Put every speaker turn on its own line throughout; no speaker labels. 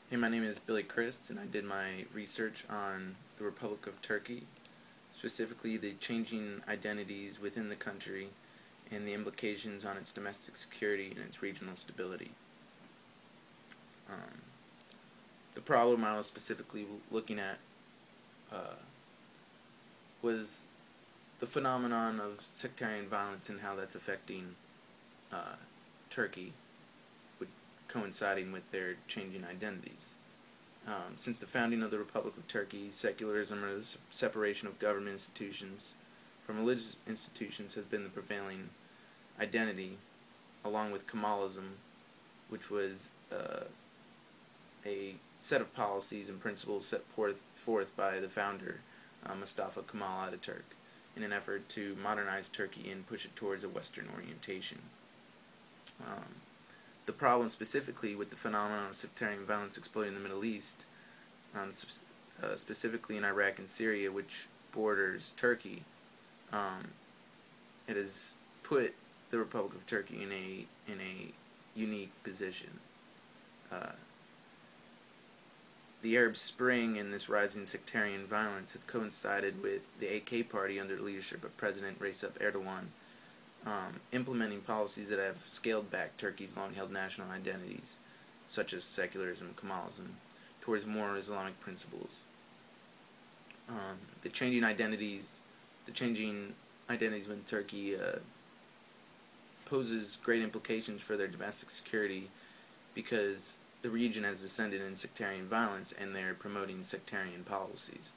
Hey, my name is Billy Christ, and I did my research on the Republic of Turkey, specifically the changing identities within the country and the implications on its domestic security and its regional stability. Um, the problem I was specifically looking at was the phenomenon of sectarian violence and how that's affecting Turkey, coinciding with their changing identities. Since the founding of the Republic of Turkey, secularism, or the separation of government institutions from religious institutions, has been the prevailing identity, along with Kemalism, which was a set of policies and principles set forth by the founder, Mustafa Kemal Ataturk, in an effort to modernize Turkey and push it towards a Western orientation. The problem specifically with the phenomenon of sectarian violence exploding in the Middle East, specifically in Iraq and Syria, which borders Turkey, it has put the Republic of Turkey in a unique position. The Arab Spring and this rising sectarian violence has coincided with the AK party under the leadership of President Recep Erdogan, implementing policies that have scaled back Turkey's long-held national identities, such as secularism and Kemalism, towards more Islamic principles. The changing identities within Turkey poses great implications for their domestic security, because the region has descended in sectarian violence and they're promoting sectarian policies.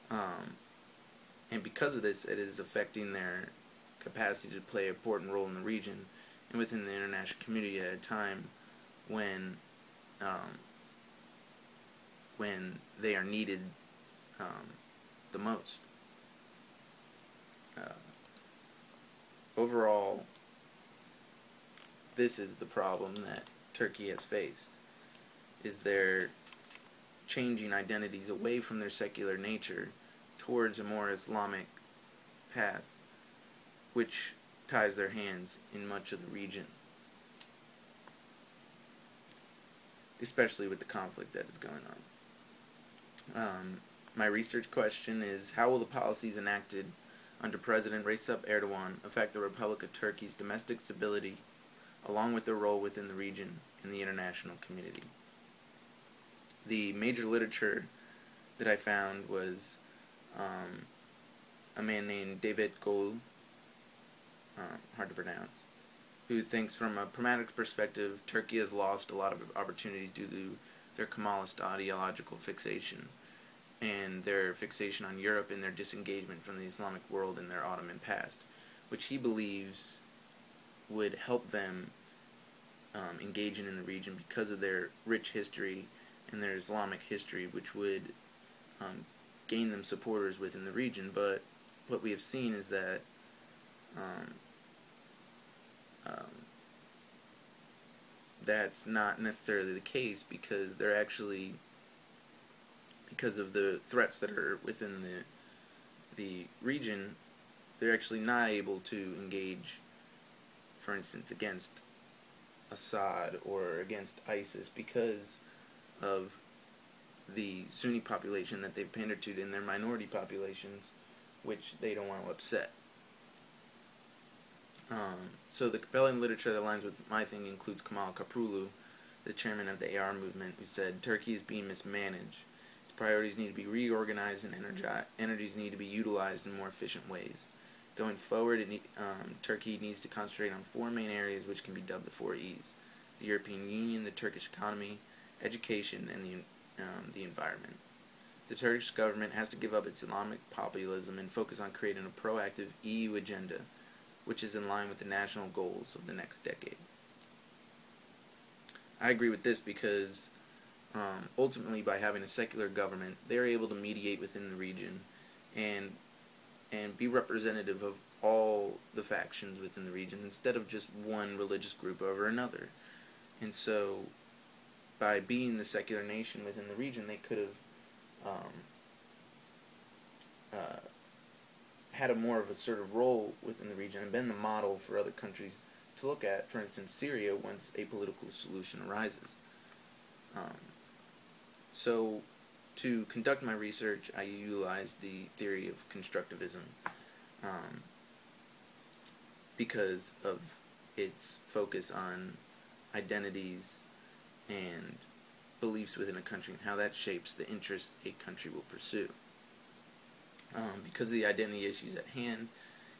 And because of this, it is affecting their capacity to play an important role in the region and within the international community at a time when they are needed the most. Overall, this is the problem that Turkey has faced, is their changing identities away from their secular nature towards a more Islamic path, which ties their hands in much of the region, especially with the conflict that is going on. My research question is, how will the policies enacted under President Recep Erdogan affect the Republic of Turkey's domestic stability, along with their role within the region and the international community? The major literature that I found was a man named David Gold, hard to pronounce, who thinks from a pragmatic perspective Turkey has lost a lot of opportunities due to their Kemalist ideological fixation and their fixation on Europe and their disengagement from the Islamic world in their Ottoman past, which he believes would help them engaging in the region because of their rich history and their Islamic history, which would gain them supporters within the region. But what we have seen is that that's not necessarily the case, because they're actually, because of the threats that are within the region, they're actually not able to engage, for instance, against Assad or against ISIS, because of the Sunni population that they've pandered to in their minority populations, which they don't want to upset. So the compelling literature that aligns with my thing includes Kemal Kaprulu, the chairman of the AR movement, who said Turkey is being mismanaged. Its priorities need to be reorganized and energies need to be utilized in more efficient ways. Going forward, Turkey needs to concentrate on four main areas, which can be dubbed the 4 E's: the European Union, the Turkish economy, education, and the environment. The Turkish government has to give up its Islamic populism and focus on creating a proactive EU agenda, which is in line with the national goals of the next decade. I agree with this because ultimately, by having a secular government, they're able to mediate within the region and be representative of all the factions within the region instead of just one religious group over another. And so, by being the secular nation within the region, they could have had a more of a sort of role within the region and been the model for other countries to look at, for instance, Syria, once a political solution arises. So, to conduct my research, I utilized the theory of constructivism um, because of its focus on identities and beliefs within a country and how that shapes the interests a country will pursue. Because of the identity issues at hand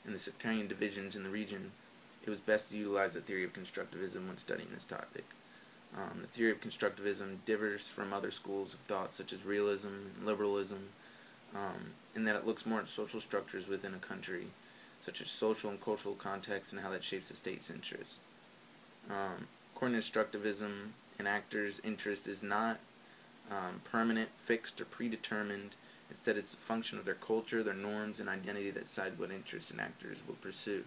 and the sectarian divisions in the region, it was best to utilize the theory of constructivism when studying this topic. The theory of constructivism differs from other schools of thought such as realism and liberalism in that it looks more at social structures within a country, such as social and cultural context and how that shapes the state's interests. According to constructivism, an actor's interest is not permanent, fixed, or predetermined. Instead, it's a function of their culture, their norms, and identity that decide what interests an actors will pursue.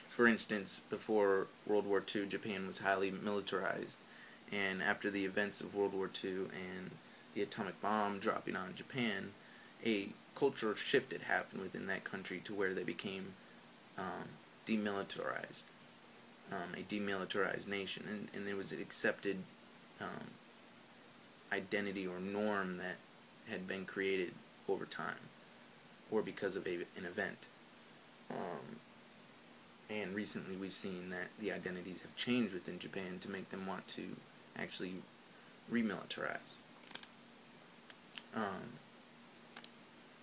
For instance, before World War II, Japan was highly militarized, and after the events of World War II and the atomic bomb dropping on Japan, a cultural shift had happened within that country to where they became demilitarized, a demilitarized nation, and there was an accepted identity or norm that had been created over time or because of an event. And recently we've seen that the identities have changed within Japan to make them want to actually remilitarize.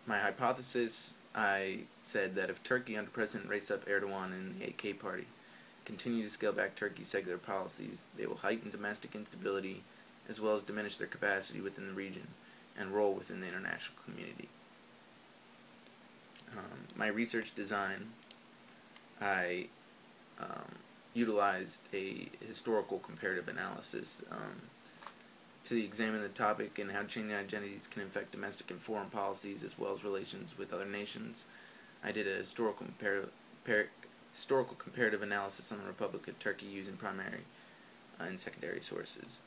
My hypothesis, I said that if Turkey under President Recep Erdogan and the AK party continue to scale back Turkey's secular policies, they will heighten domestic instability as well as diminish their capacity within the region and role within the international community. My research design, I utilized a historical comparative analysis to examine the topic and how changing identities can affect domestic and foreign policies as well as relations with other nations. I did a historical comparative analysis on the Republic of Turkey using primary and secondary sources.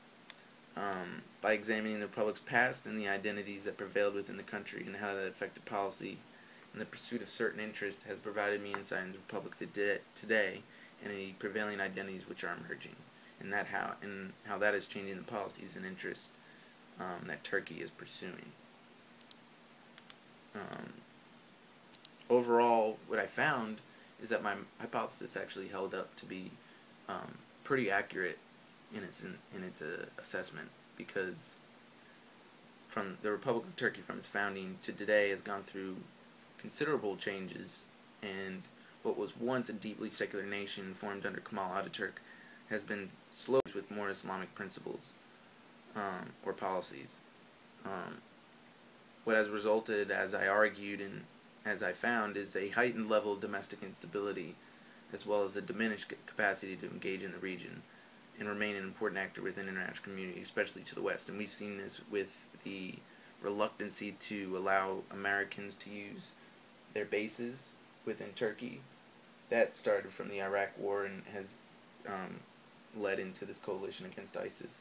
By examining the Republic's past and the identities that prevailed within the country and how that affected policy and the pursuit of certain interests has provided me insight into the Republic today and the prevailing identities which are emerging, and how that is changing the policies and interests that Turkey is pursuing. Overall, what I found is that my hypothesis actually held up to be pretty accurate in its assessment, because from the Republic of Turkey from its founding to today has gone through considerable changes, and what was once a deeply secular nation formed under Kemal Ataturk has been slowly with more Islamic principles or policies. What has resulted, as I argued and as I found, is a heightened level of domestic instability as well as a diminished capacity to engage in the region and remain an important actor within the international community, especially to the West. And we've seen this with the reluctancy to allow Americans to use their bases within Turkey. That started from the Iraq War and has led into this coalition against ISIS,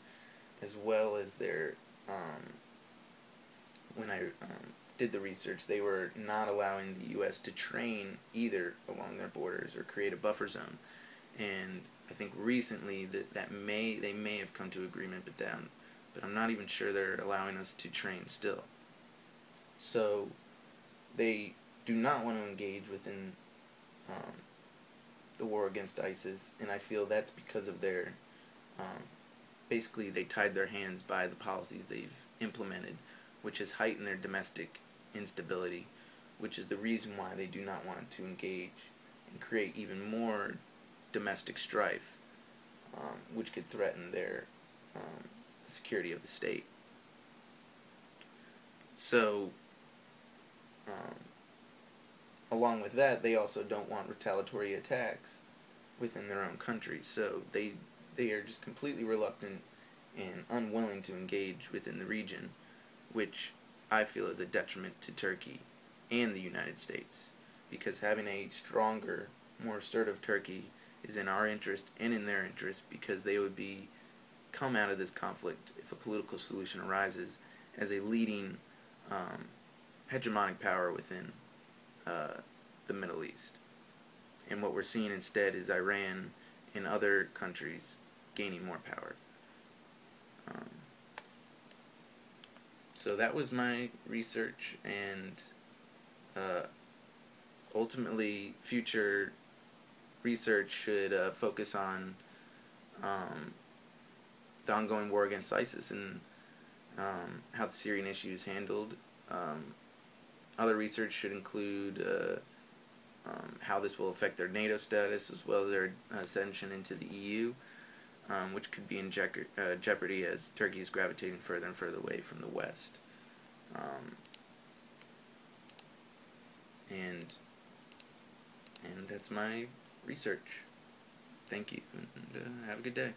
as well as their, when I did the research, they were not allowing the U.S. to train either along their borders or create a buffer zone. And I think recently they may have come to agreement with them, but I'm not even sure they're allowing us to train still. So they do not want to engage within the war against ISIS, and I feel that's because of their basically they tied their hands by the policies they've implemented, which has heightened their domestic instability, which is the reason why they do not want to engage and create even more domestic strife, which could threaten the security of the state. So, along with that, they also don't want retaliatory attacks within their own country. So they are just completely reluctant and unwilling to engage within the region, which I feel is a detriment to Turkey and the United States, because having a stronger, more assertive Turkey is in our interest and in their interest, because they would come out of this conflict, if a political solution arises, as a leading hegemonic power within the Middle East. And what we're seeing instead is Iran and other countries gaining more power. So that was my research, and ultimately future research should focus on the ongoing war against ISIS and how the Syrian issue is handled. Other research should include how this will affect their NATO status as well as their ascension into the EU, which could be in jeopardy as Turkey is gravitating further and further away from the West. And that's my research. Thank you, and have a good day.